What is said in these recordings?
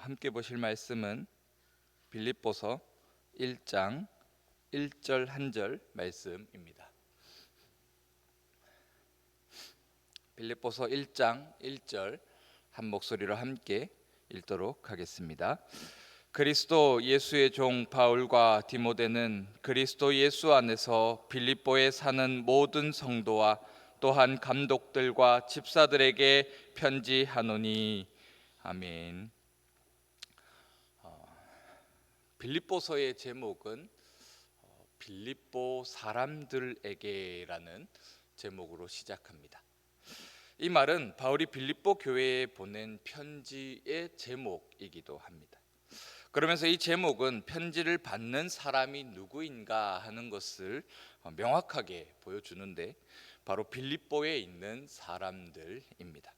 함께 보실 말씀은 빌립보서 1장 1절 한 절 말씀입니다. 빌립보서 1장 1절 한 목소리로 함께 읽도록 하겠습니다. 그리스도 예수의 종 바울과 디모데는 그리스도 예수 안에서 빌립보에 사는 모든 성도와 또한 감독들과 집사들에게 편지하노니. 아멘. 빌립보서의 제목은 빌립보 사람들에게라는 제목으로 시작합니다. 이 말은 바울이 빌립보 교회에 보낸 편지의 제목이기도 합니다. 그러면서 이 제목은 편지를 받는 사람이 누구인가 하는 것을 명확하게 보여주는데 바로 빌립보에 있는 사람들입니다.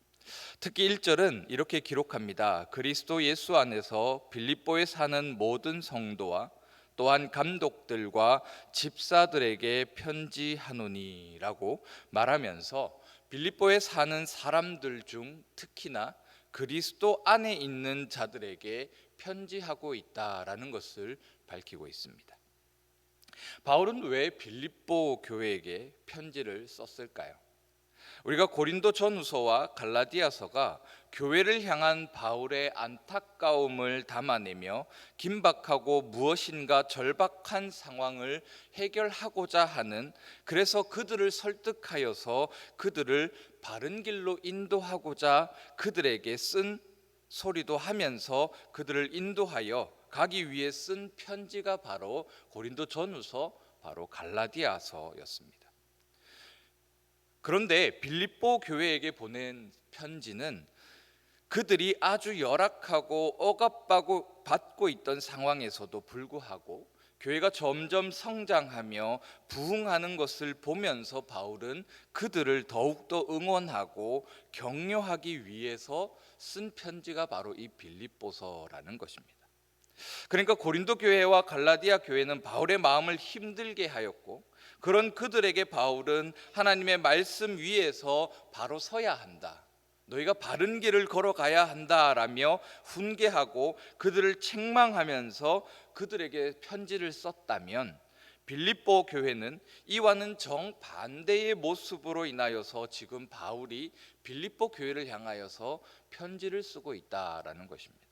특히 1절은 이렇게 기록합니다. 그리스도 예수 안에서 빌립보에 사는 모든 성도와 또한 감독들과 집사들에게 편지하노니라고 말하면서 빌립보에 사는 사람들 중 특히나 그리스도 안에 있는 자들에게 편지하고 있다라는 것을 밝히고 있습니다. 바울은 왜 빌립보 교회에게 편지를 썼을까요? 우리가 고린도 전후서와 갈라디아서가 교회를 향한 바울의 안타까움을 담아내며 긴박하고 무엇인가 절박한 상황을 해결하고자 하는, 그래서 그들을 설득하여서 그들을 바른 길로 인도하고자 그들에게 쓴 소리도 하면서 그들을 인도하여 가기 위해 쓴 편지가 바로 고린도 전후서, 바로 갈라디아서였습니다. 그런데 빌립보 교회에게 보낸 편지는 그들이 아주 열악하고 억압받고 있던 상황에서도 불구하고 교회가 점점 성장하며 부흥하는 것을 보면서 바울은 그들을 더욱더 응원하고 격려하기 위해서 쓴 편지가 바로 이 빌립보서라는 것입니다. 그러니까 고린도 교회와 갈라디아 교회는 바울의 마음을 힘들게 하였고, 그런 그들에게 바울은 하나님의 말씀 위에서 바로 서야 한다, 너희가 바른 길을 걸어가야 한다라며 훈계하고 그들을 책망하면서 그들에게 편지를 썼다면, 빌립보 교회는 이와는 정반대의 모습으로 인하여서 지금 바울이 빌립보 교회를 향하여서 편지를 쓰고 있다라는 것입니다.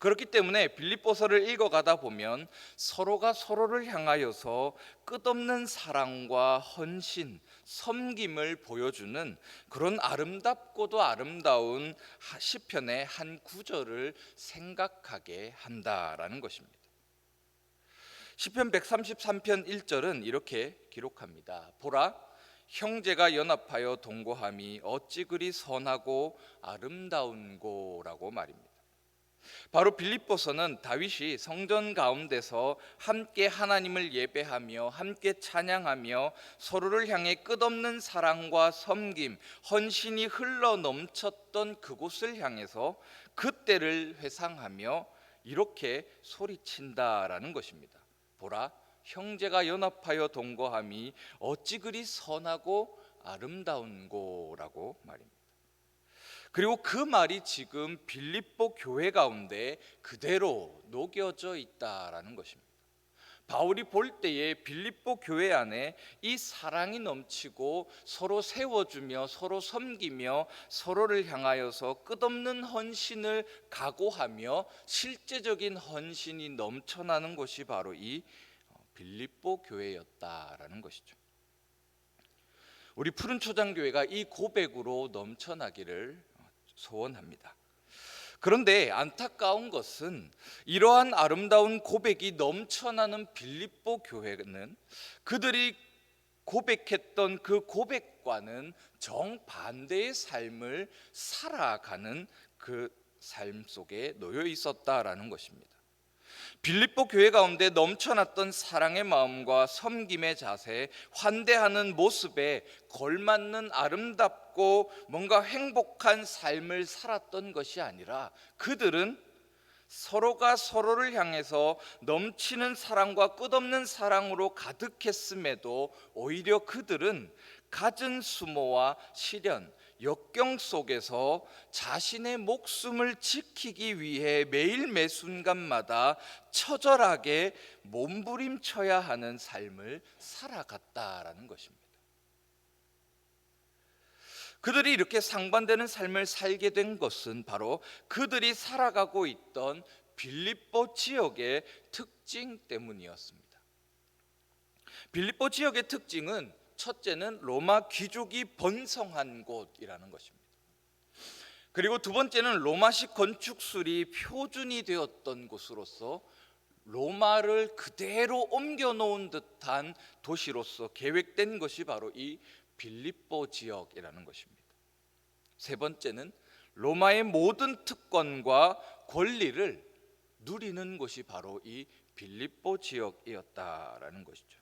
그렇기 때문에 빌립보서를 읽어가다 보면 서로가 서로를 향하여서 끝없는 사랑과 헌신, 섬김을 보여주는 그런 아름답고도 아름다운 시편의 한 구절을 생각하게 한다라는 것입니다. 시편 133편 1절은 이렇게 기록합니다. 보라, 형제가 연합하여 동거함이 어찌 그리 선하고 아름다운고라고 말입니다. 바로 빌립보서는 다윗이 성전 가운데서 함께 하나님을 예배하며 함께 찬양하며 서로를 향해 끝없는 사랑과 섬김, 헌신이 흘러 넘쳤던 그곳을 향해서 그때를 회상하며 이렇게 소리친다라는 것입니다. 보라, 형제가 연합하여 동거함이 어찌 그리 선하고 아름다운고라고 말입니다. 그리고 그 말이 지금 빌립보 교회 가운데 그대로 녹여져 있다라는 것입니다. 바울이 볼 때에 빌립보 교회 안에 이 사랑이 넘치고 서로 세워주며 서로 섬기며 서로를 향하여서 끝없는 헌신을 각오하며 실제적인 헌신이 넘쳐나는 곳이 바로 이 빌립보 교회였다라는 것이죠. 우리 푸른초장교회가 이 고백으로 넘쳐나기를 소원합니다. 그런데 안타까운 것은 이러한 아름다운 고백이 넘쳐나는 빌립보 교회는 그들이 고백했던 그 고백과는 정반대의 삶을 살아가는 그 삶 속에 놓여 있었다라는 것입니다. 빌립보 교회 가운데 넘쳐났던 사랑의 마음과 섬김의 자세, 환대하는 모습에 걸맞는 아름답고 뭔가 행복한 삶을 살았던 것이 아니라 그들은 서로가 서로를 향해서 넘치는 사랑과 끝없는 사랑으로 가득했음에도 오히려 그들은 갖은 수모와 시련, 역경 속에서 자신의 목숨을 지키기 위해 매일 매 순간마다 처절하게 몸부림쳐야 하는 삶을 살아갔다라는 것입니다. 그들이 이렇게 상반되는 삶을 살게 된 것은 바로 그들이 살아가고 있던 빌립보 지역의 특징 때문이었습니다. 빌립보 지역의 특징은 첫째는 로마 귀족이 번성한 곳이라는 것입니다. 그리고 두 번째는 로마식 건축술이 표준이 되었던 곳으로서 로마를 그대로 옮겨놓은 듯한 도시로서 계획된 것이 바로 이 빌립보 지역이라는 것입니다. 세 번째는 로마의 모든 특권과 권리를 누리는 곳이 바로 이 빌립보 지역이었다라는 것이죠.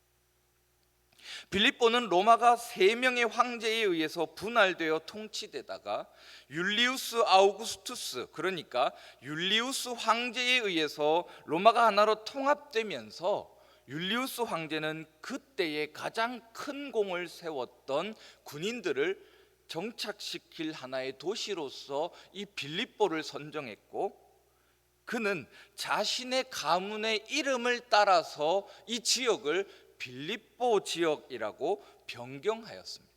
빌립보는 로마가 3명의 황제에 의해서 분할되어 통치되다가 율리우스 아우구스투스, 그러니까 율리우스 황제에 의해서 로마가 하나로 통합되면서 율리우스 황제는 그때의 가장 큰 공을 세웠던 군인들을 정착시킬 하나의 도시로서 이 빌립보를 선정했고, 그는 자신의 가문의 이름을 따라서 이 지역을 빌립보 지역이라고 변경하였습니다.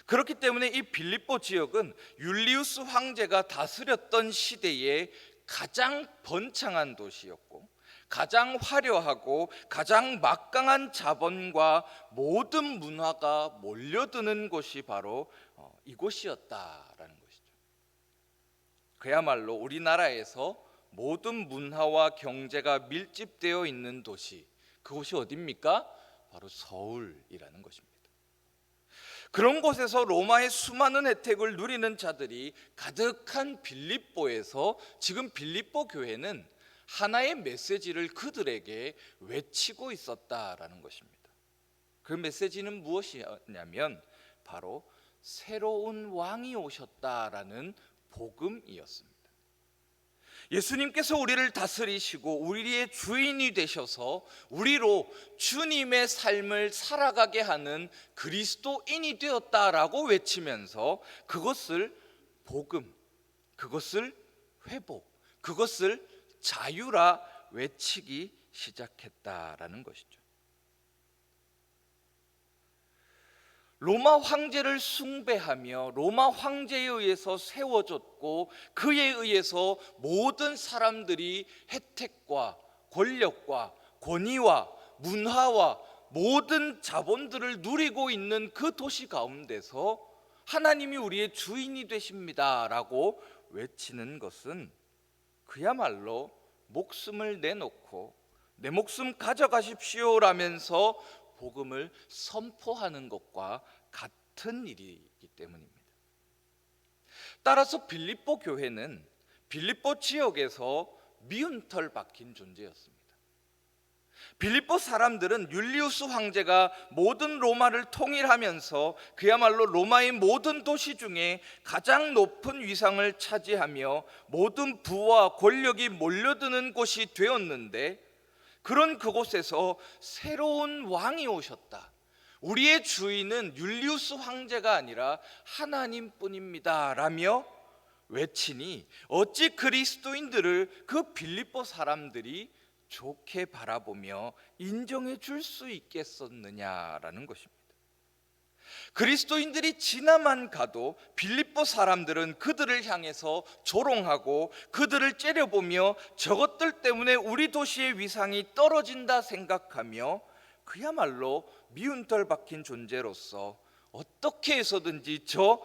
그렇기 때문에 이 빌립보 지역은 율리우스 황제가 다스렸던 시대에 가장 번창한 도시였고, 가장 화려하고 가장 막강한 자본과 모든 문화가 몰려드는 곳이 바로 이곳이었다라는 것이죠. 그야말로 우리나라에서 모든 문화와 경제가 밀집되어 있는 도시, 그곳이 어디입니까? 바로 서울이라는 것입니다. 그런 곳에서 로마의 수많은 혜택을 누리는 자들이 가득한 빌립보에서 지금 빌립보 교회는 하나의 메시지를 그들에게 외치고 있었다라는 것입니다. 그 메시지는 무엇이냐면 바로 새로운 왕이 오셨다라는 복음이었습니다. 예수님께서 우리를 다스리시고 우리의 주인이 되셔서 우리로 주님의 삶을 살아가게 하는 그리스도인이 되었다라고 외치면서 그것을 복음, 그것을 회복, 그것을 자유라 외치기 시작했다라는 것이죠. 로마 황제를 숭배하며 로마 황제에 의해서 세워졌고 그에 의해서 모든 사람들이 혜택과 권력과 권위와 문화와 모든 자본들을 누리고 있는 그 도시 가운데서 하나님이 우리의 주인이 되십니다라고 외치는 것은 그야말로 목숨을 내놓고 내 목숨 가져가십시오라면서 복음을 선포하는 것과 같은 일이기 때문입니다. 따라서 빌립보 교회는 빌립보 지역에서 미운털 박힌 존재였습니다. 빌립보 사람들은 율리우스 황제가 모든 로마를 통일하면서 그야말로 로마의 모든 도시 중에 가장 높은 위상을 차지하며 모든 부와 권력이 몰려드는 곳이 되었는데, 그런 그곳에서 새로운 왕이 오셨다. 우리의 주인은 율리우스 황제가 아니라 하나님뿐입니다 라며 외치니 어찌 그리스도인들을 그 빌립보 사람들이 좋게 바라보며 인정해 줄 수 있겠었느냐라는 것입니다. 그리스도인들이 지나만 가도 빌립보 사람들은 그들을 향해서 조롱하고 그들을 째려보며 저것들 때문에 우리 도시의 위상이 떨어진다 생각하며 그야말로 미운털 박힌 존재로서 어떻게 해서든지 저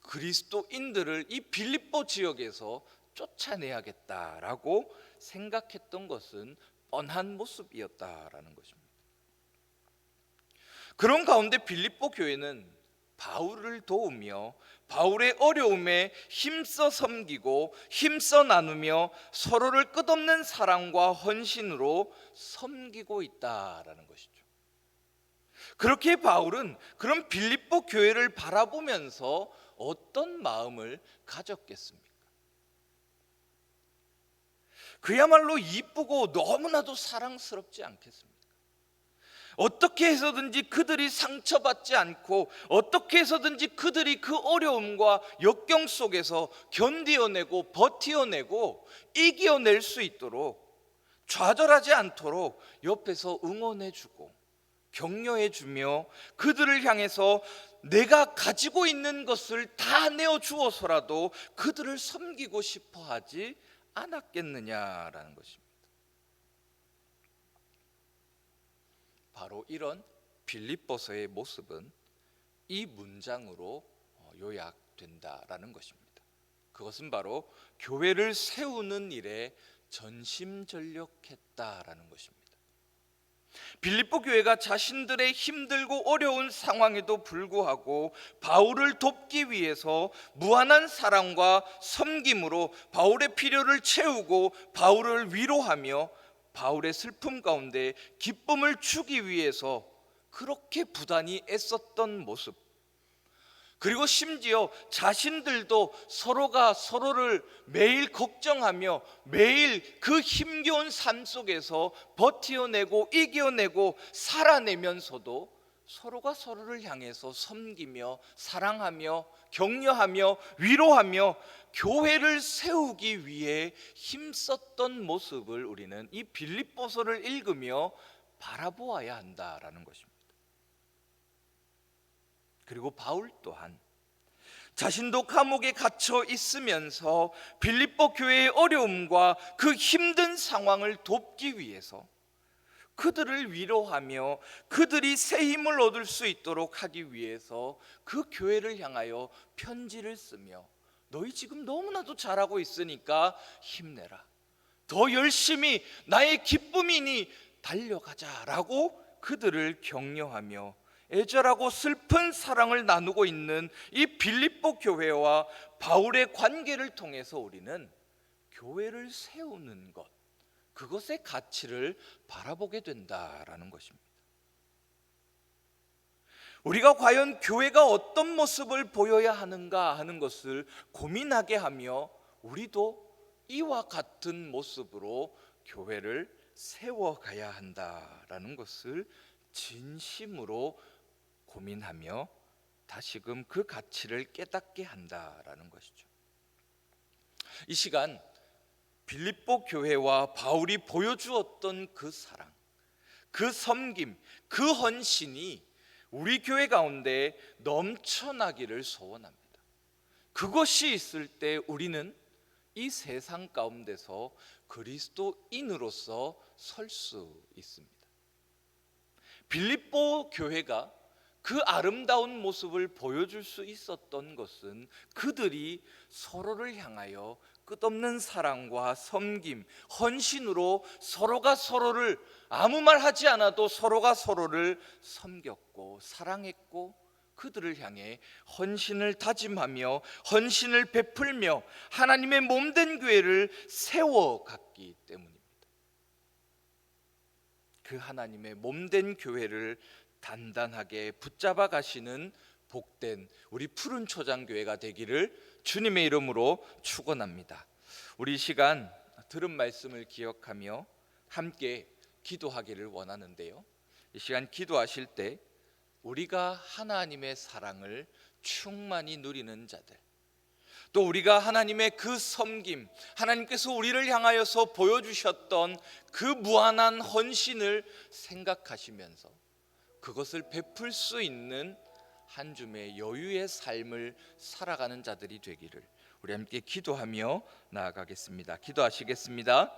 그리스도인들을 이 빌립보 지역에서 쫓아내야겠다라고 생각했던 것은 뻔한 모습이었다라는 것입니다. 그런 가운데 빌립보 교회는 바울을 도우며 바울의 어려움에 힘써 섬기고 힘써 나누며 서로를 끝없는 사랑과 헌신으로 섬기고 있다라는 것이죠. 그렇게 바울은 그런 빌립보 교회를 바라보면서 어떤 마음을 가졌겠습니까? 그야말로 이쁘고 너무나도 사랑스럽지 않겠습니까? 어떻게 해서든지 그들이 상처받지 않고 어떻게 해서든지 그들이 그 어려움과 역경 속에서 견디어내고 버티어내고 이겨낼 수 있도록, 좌절하지 않도록 옆에서 응원해주고 격려해주며 그들을 향해서 내가 가지고 있는 것을 다 내어주어서라도 그들을 섬기고 싶어 하지 않았겠느냐라는 것입니다. 바로 이런 빌립보서의 모습은 이 문장으로 요약된다라는 것입니다. 그것은 바로 교회를 세우는 일에 전심전력했다라는 것입니다. 빌립보 교회가 자신들의 힘들고 어려운 상황에도 불구하고 바울을 돕기 위해서 무한한 사랑과 섬김으로 바울의 필요를 채우고 바울을 위로하며 바울의 슬픔 가운데 기쁨을 주기 위해서 그렇게 부단히 애썼던 모습, 그리고 심지어 자신들도 서로가 서로를 매일 걱정하며 매일 그 힘겨운 삶 속에서 버티어내고 이겨내고 살아내면서도 서로가 서로를 향해서 섬기며 사랑하며 격려하며 위로하며 교회를 세우기 위해 힘썼던 모습을 우리는 이 빌립보서를 읽으며 바라보아야 한다라는 것입니다. 그리고 바울 또한 자신도 감옥에 갇혀 있으면서 빌립보 교회의 어려움과 그 힘든 상황을 돕기 위해서 그들을 위로하며 그들이 새 힘을 얻을 수 있도록 하기 위해서 그 교회를 향하여 편지를 쓰며 너희 지금 너무나도 잘하고 있으니까 힘내라, 더 열심히 나의 기쁨이니 달려가자라고 그들을 격려하며 애절하고 슬픈 사랑을 나누고 있는 이 빌립보 교회와 바울의 관계를 통해서 우리는 교회를 세우는 것, 그것의 가치를 바라보게 된다라는 것입니다. 우리가 과연 교회가 어떤 모습을 보여야 하는가 하는 것을 고민하게 하며 우리도 이와 같은 모습으로 교회를 세워가야 한다라는 것을 진심으로 고민하며 다시금 그 가치를 깨닫게 한다라는 것이죠. 이 시간 빌립보 교회와 바울이 보여주었던 그 사랑, 그 섬김, 그 헌신이 우리 교회 가운데 넘쳐나기를 소원합니다. 그것이 있을 때 우리는 이 세상 가운데서 그리스도인으로서 설 수 있습니다. 빌립보 교회가 그 아름다운 모습을 보여줄 수 있었던 것은 그들이 서로를 향하여 끝없는 사랑과 섬김, 헌신으로 서로가 서로를 아무 말 하지 않아도 서로가 서로를 섬겼고 사랑했고 그들을 향해 헌신을 다짐하며 헌신을 베풀며 하나님의 몸된 교회를 세워갔기 때문입니다. 그 하나님의 몸된 교회를 단단하게 붙잡아 가시는 복된 우리 푸른 초장교회가 되기를 주님의 이름으로 축원합니다. 우리 시간 들은 말씀을 기억하며 함께 기도하기를 원하는데요, 이 시간 기도하실 때 우리가 하나님의 사랑을 충만히 누리는 자들, 또 우리가 하나님의 그 섬김, 하나님께서 우리를 향하여서 보여주셨던 그 무한한 헌신을 생각하시면서 그것을 베풀 수 있는 한 줌의 여유의 삶을 살아가는 자들이 되기를 우리 함께 기도하며 나아가겠습니다. 기도하시겠습니다.